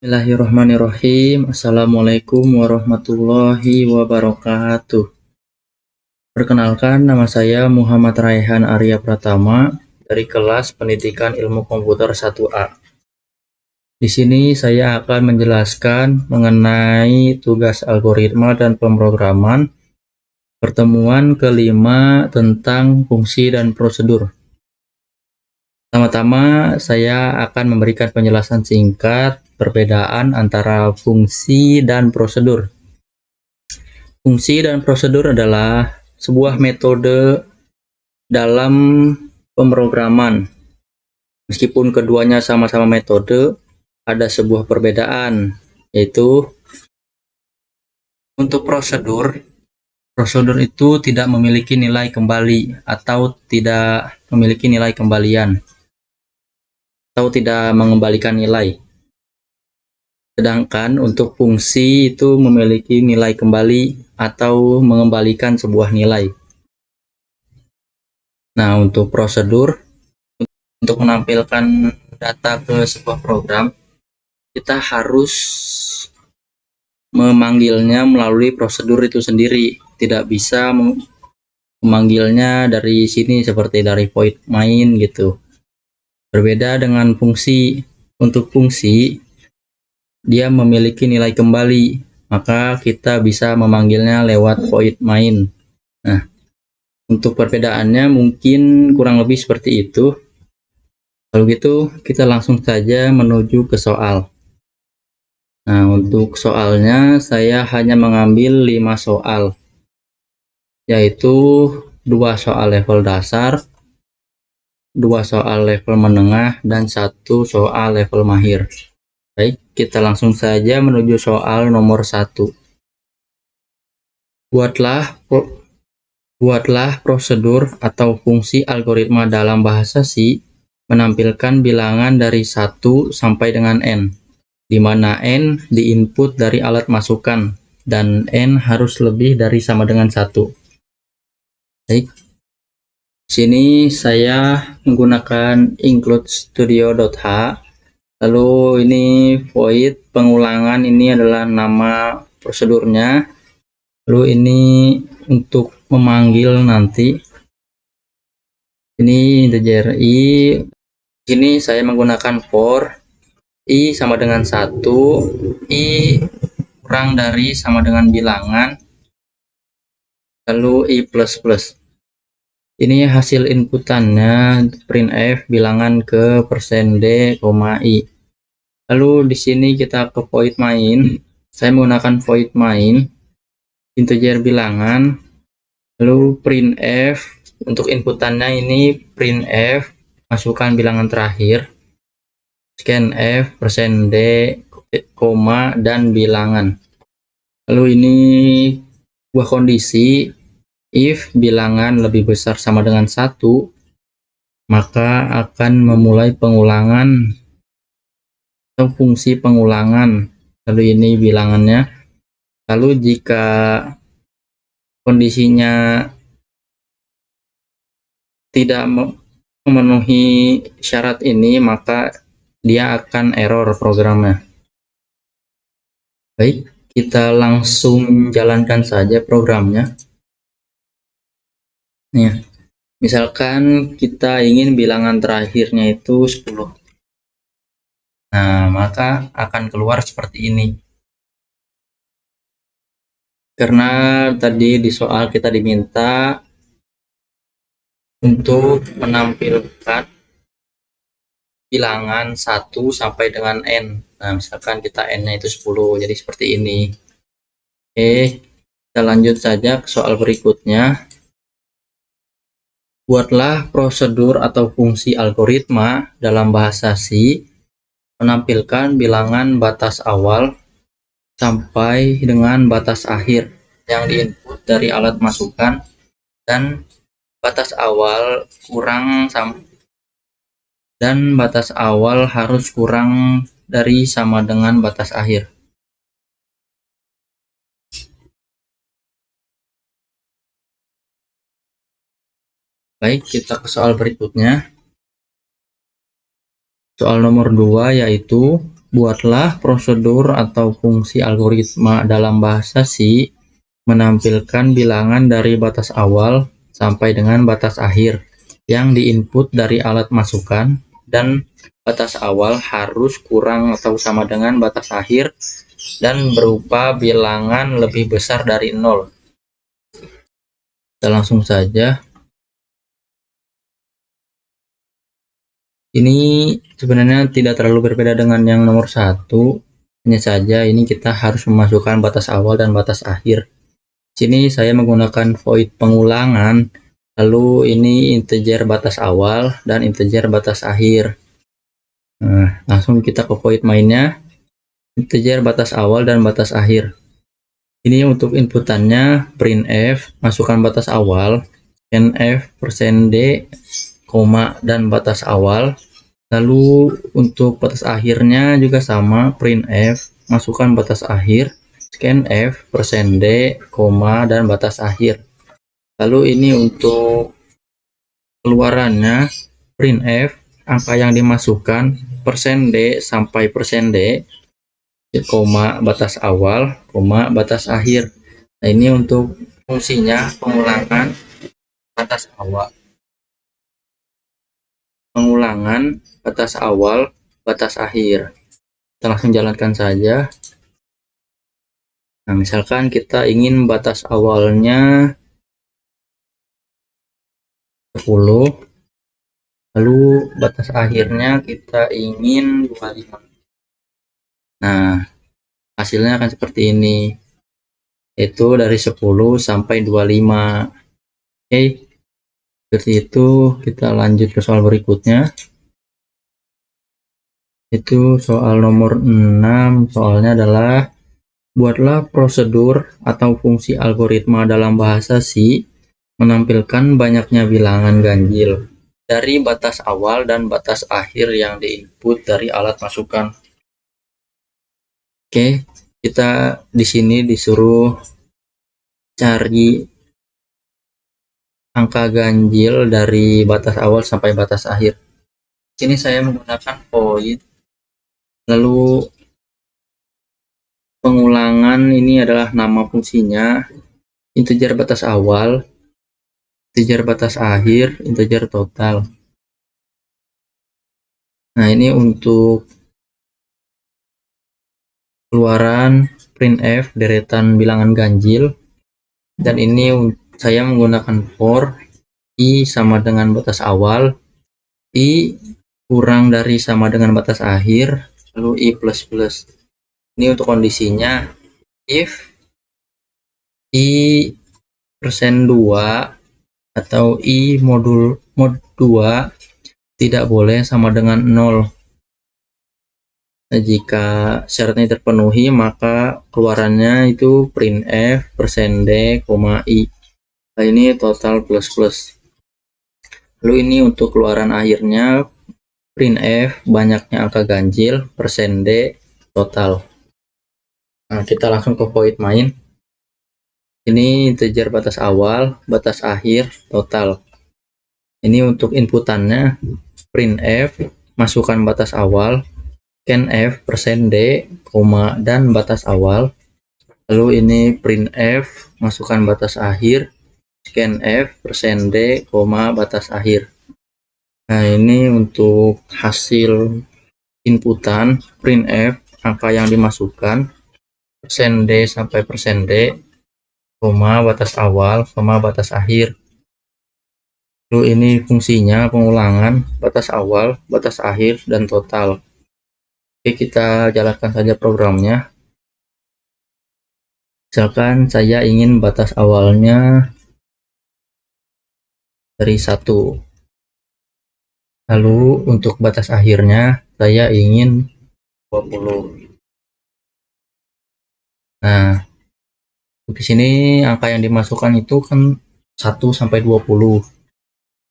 Bismillahirrahmanirrahim. Assalamualaikum warahmatullahi wabarakatuh. Perkenalkan, nama saya Muhammad Raihan Arya Pratama dari kelas Pendidikan Ilmu Komputer 1A. Di sini saya akan menjelaskan mengenai tugas algoritma dan pemrograman pertemuan kelima tentang fungsi dan prosedur. Pertama-tama, saya akan memberikan penjelasan singkat perbedaan antara fungsi dan prosedur. Fungsi dan prosedur adalah sebuah metode dalam pemrograman. Meskipun keduanya sama-sama metode, ada sebuah perbedaan, yaitu untuk prosedur itu tidak memiliki nilai kembali atau tidak memiliki nilai kembalian atau tidak mengembalikan nilai. Sedangkan untuk fungsi itu memiliki nilai kembali atau mengembalikan sebuah nilai. Nah, untuk prosedur, untuk menampilkan data ke sebuah program, kita harus memanggilnya melalui prosedur itu sendiri. Tidak bisa memanggilnya dari sini seperti dari void main gitu. Berbeda dengan fungsi. Untuk fungsi, dia memiliki nilai kembali, maka kita bisa memanggilnya lewat void main. Nah, untuk perbedaannya mungkin kurang lebih seperti itu. Kalau gitu, kita langsung saja menuju ke soal. Nah, untuk soalnya saya hanya mengambil 5 soal, yaitu 2 soal level dasar, 2 soal level menengah, dan 1 soal level mahir. Baik, kita langsung saja menuju soal nomor 1. Buatlah prosedur atau fungsi algoritma dalam bahasa C menampilkan bilangan dari 1 sampai dengan N, di mana N diinput dari alat masukan, dan N harus lebih dari sama dengan 1. Baik, sini saya menggunakan include studio.h. Lalu ini void pengulangan, ini adalah nama prosedurnya. Lalu ini untuk memanggil nanti. Ini integer i. Sini saya menggunakan for i sama dengan 1, i kurang dari sama dengan bilangan, lalu i plus plus. Ini hasil inputannya printf bilangan ke %d, i. Lalu di sini kita ke void main. Saya menggunakan void main integer bilangan, lalu printf untuk inputannya ini printf masukkan bilangan terakhir, scanf %d, dan bilangan. Lalu ini buah kondisi, if bilangan lebih besar sama dengan 1, maka akan memulai pengulangan atau fungsi pengulangan. Lalu ini bilangannya. Lalu jika kondisinya tidak memenuhi syarat ini, maka dia akan error programnya. Baik, kita langsung jalankan saja programnya. Nih, misalkan kita ingin bilangan terakhirnya itu 10. Nah, maka akan keluar seperti ini. Karena tadi di soal kita diminta untuk menampilkan bilangan 1 sampai dengan N. Nah, misalkan kita N-nya itu 10, jadi seperti ini. Oke, kita lanjut saja ke soal berikutnya. Buatlah prosedur atau fungsi algoritma dalam bahasa C menampilkan bilangan batas awal sampai dengan batas akhir yang diinput dari alat masukan, dan batas awal harus kurang dari sama dengan batas akhir. Baik, kita ke soal berikutnya. Soal nomor 2, yaitu Buatlah prosedur atau fungsi algoritma dalam bahasa C menampilkan bilangan dari batas awal sampai dengan batas akhir yang diinput dari alat masukan, dan batas awal harus kurang atau sama dengan batas akhir dan berupa bilangan lebih besar dari 0. Kita langsung saja. Ini sebenarnya tidak terlalu berbeda dengan yang nomor 1, hanya saja ini kita harus memasukkan batas awal dan batas akhir. Sini saya menggunakan void pengulangan, lalu ini integer batas awal dan integer batas akhir. Nah, langsung kita ke void mainnya, integer batas awal dan batas akhir. Ini untuk inputannya printf, masukkan batas awal, scanf %d, koma, dan batas awal. Lalu untuk batas akhirnya juga sama, printf, masukkan batas akhir, scanf %d, koma, dan batas akhir. Lalu ini untuk keluarannya, printf, angka yang dimasukkan, %d sampai %d, koma, batas awal, koma, batas akhir. Nah, ini untuk fungsinya pengulangan batas awal, batas awal, batas akhir. Kita langsung jalankan saja. Nah, misalkan kita ingin batas awalnya 10, lalu batas akhirnya kita ingin 25. Nah, hasilnya akan seperti ini, yaitu dari 10 sampai 25. Oke, seperti itu. Kita lanjut ke soal berikutnya. Itu soal nomor 6. Soalnya adalah buatlah prosedur atau fungsi algoritma dalam bahasa C menampilkan banyaknya bilangan ganjil dari batas awal dan batas akhir yang diinput dari alat masukan. Oke, kita di sini disuruh cari angka ganjil dari batas awal sampai batas akhir. Sini saya menggunakan void, lalu pengulangan ini adalah nama fungsinya, integer batas awal, integer batas akhir, integer total. Nah, ini untuk keluaran printf deretan bilangan ganjil, dan ini saya menggunakan for i sama dengan batas awal, i kurang dari sama dengan batas akhir, lalu i plus plus. Ini untuk kondisinya, if i %2 atau i mod 2 tidak boleh sama dengan 0. Nah, jika syaratnya terpenuhi, maka keluarannya itu printf %d, i. Nah, ini total plus plus. Lalu ini untuk keluaran akhirnya, printf banyaknya angka ganjil, %d, total. Nah, kita langsung ke void main. Ini integer batas awal, batas akhir, total. Ini untuk inputannya, printf, masukkan batas awal, scanf %d, koma, dan batas awal. Lalu ini printf, masukkan batas akhir, scanf %d, koma, batas akhir. Nah, ini untuk hasil inputan, printf, angka yang dimasukkan, %d sampai %d, koma, batas awal, koma, batas akhir. Lalu ini fungsinya pengulangan, batas awal, batas akhir, dan total. Oke, kita jalankan saja programnya. Misalkan saya ingin batas awalnya dari 1. Lalu untuk batas akhirnya saya ingin 20. Nah, di sini angka yang dimasukkan itu kan 1 sampai 20.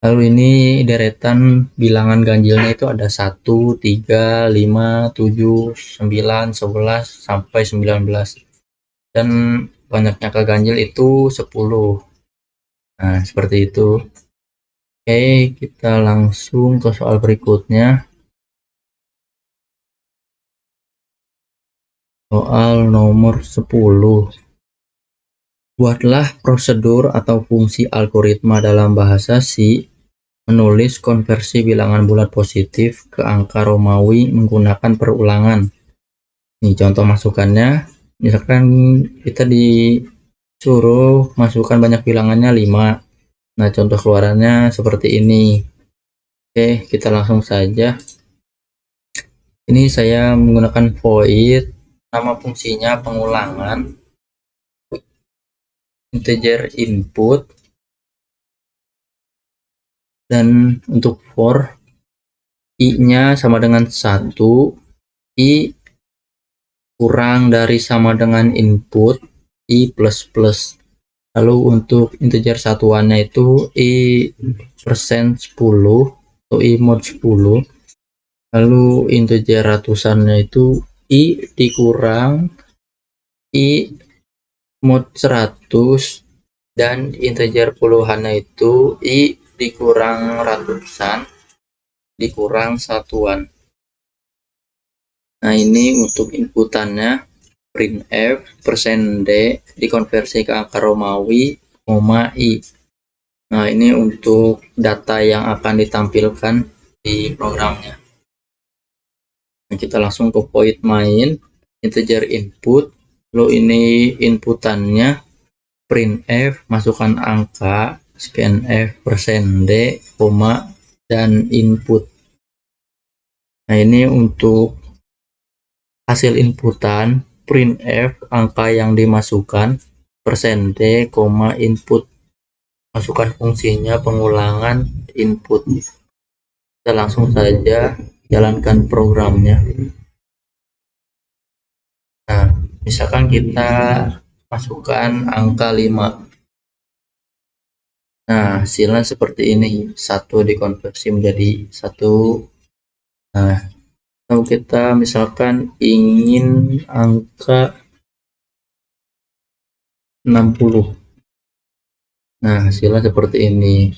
Lalu ini deretan bilangan ganjilnya itu ada 1, 3, 5, 7, 9, 11, sampai 19. Dan banyaknya angka ganjil itu 10. Nah, seperti itu. Oke, kita langsung ke soal berikutnya. Soal nomor 10. Buatlah prosedur atau fungsi algoritma dalam bahasa C menulis konversi bilangan bulat positif ke angka Romawi menggunakan perulangan. Ini contoh masukannya. Misalkan kita disuruh masukkan banyak bilangannya 5. Nah, contoh keluarannya seperti ini. Oke, kita langsung saja. Ini saya menggunakan void, nama fungsinya pengulangan, integer input, dan untuk for i-nya sama dengan 1, i kurang dari sama dengan input, i plus plus. Lalu untuk integer satuannya itu i persen 10 atau i mod 10. Lalu integer ratusannya itu i dikurang i mod 100, dan integer puluhannya itu i dikurang ratusan dikurang satuan. Nah, ini untuk inputannya printf %d dikonversi ke angka Romawi, i. Nah, ini untuk data yang akan ditampilkan di programnya. Nah, kita langsung ke void main, integer input, lalu ini inputannya printf, masukkan angka, scanf %d, dan input. Nah, ini untuk hasil inputan printf, angka yang dimasukkan, %d, input. Masukkan fungsinya pengulangan input. Kita langsung saja jalankan programnya. Nah, misalkan kita masukkan angka 5. Nah, hasilnya seperti ini. 1 dikonversi menjadi 1. Nah, kalau kita misalkan ingin angka 60. Nah, hasilnya seperti ini.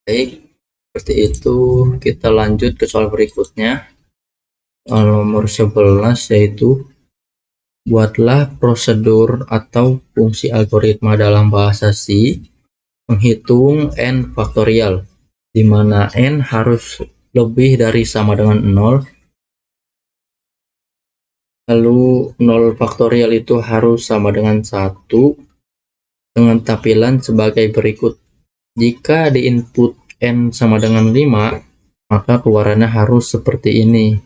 Baik, seperti itu. Kita lanjut ke soal berikutnya. Soal nomor 11, yaitu buatlah prosedur atau fungsi algoritma dalam bahasa C menghitung n faktorial, di mana n harus lebih dari sama dengan 0. Lalu 0 faktorial itu harus sama dengan 1, dengan tampilan sebagai berikut. Jika di input n sama dengan 5, maka keluarannya harus seperti ini,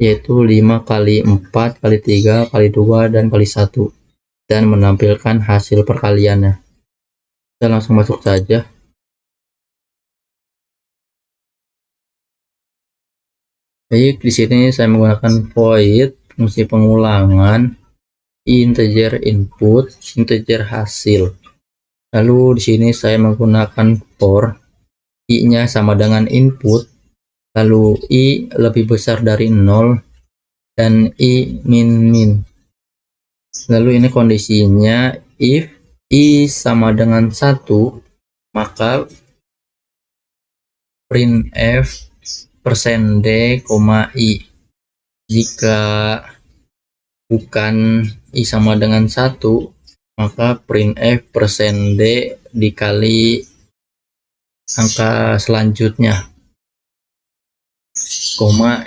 yaitu 5 kali 4 kali 3 kali 2 dan kali 1, dan menampilkan hasil perkaliannya. Kita langsung masuk saja. Baik, di sini saya menggunakan void, fungsi pengulangan, integer input, integer hasil. Lalu di sini saya menggunakan for, i-nya sama dengan input, lalu i lebih besar dari 0, dan i min. Lalu ini kondisinya if i sama dengan 1, maka printf %d, i. Jika bukan i sama dengan 1, maka printf %d dikali angka selanjutnya,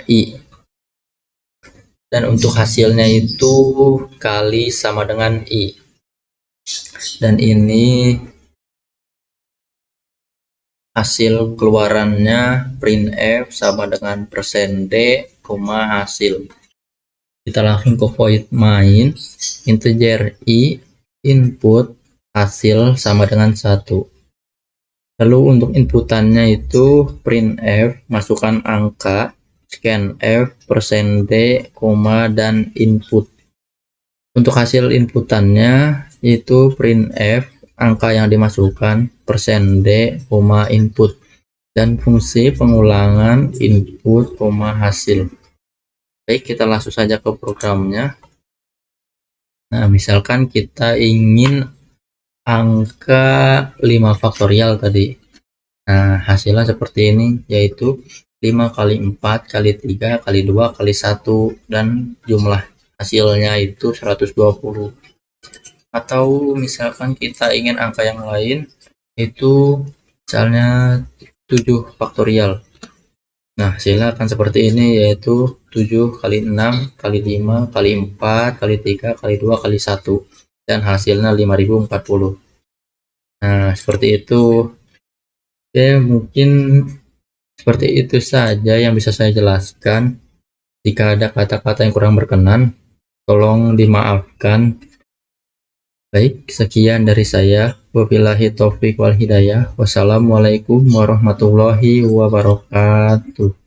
i. Dan untuk hasilnya itu kali sama dengan i. Dan ini hasil keluarannya printf sama dengan %d, hasil. Kita langsung ke void main, integer i, input, hasil sama dengan 1. Lalu untuk inputannya itu printf, masukkan angka, scanf, %d, dan input. Untuk hasil inputannya itu printf, angka yang dimasukkan, %d, input, dan fungsi pengulangan input, hasil. Baik, kita langsung saja ke programnya. Nah, misalkan kita ingin angka 5 faktorial tadi. Nah, hasilnya seperti ini, yaitu 5 kali 4 kali 3 kali 2 kali 1, dan jumlah hasilnya itu 120. Atau misalkan kita ingin angka yang lain, itu misalnya 7 faktorial. Nah, hasilnya akan seperti ini, yaitu 7 kali 6 kali 5 kali 4 kali 3 kali 2 kali 1, dan hasilnya 5040. Nah, seperti itu. Oke, mungkin seperti itu saja yang bisa saya jelaskan. Jika ada kata-kata yang kurang berkenan, tolong dimaafkan. Baik, sekian dari saya. Wabillahi taufik wal hidayah. Wassalamualaikum warahmatullahi wabarakatuh.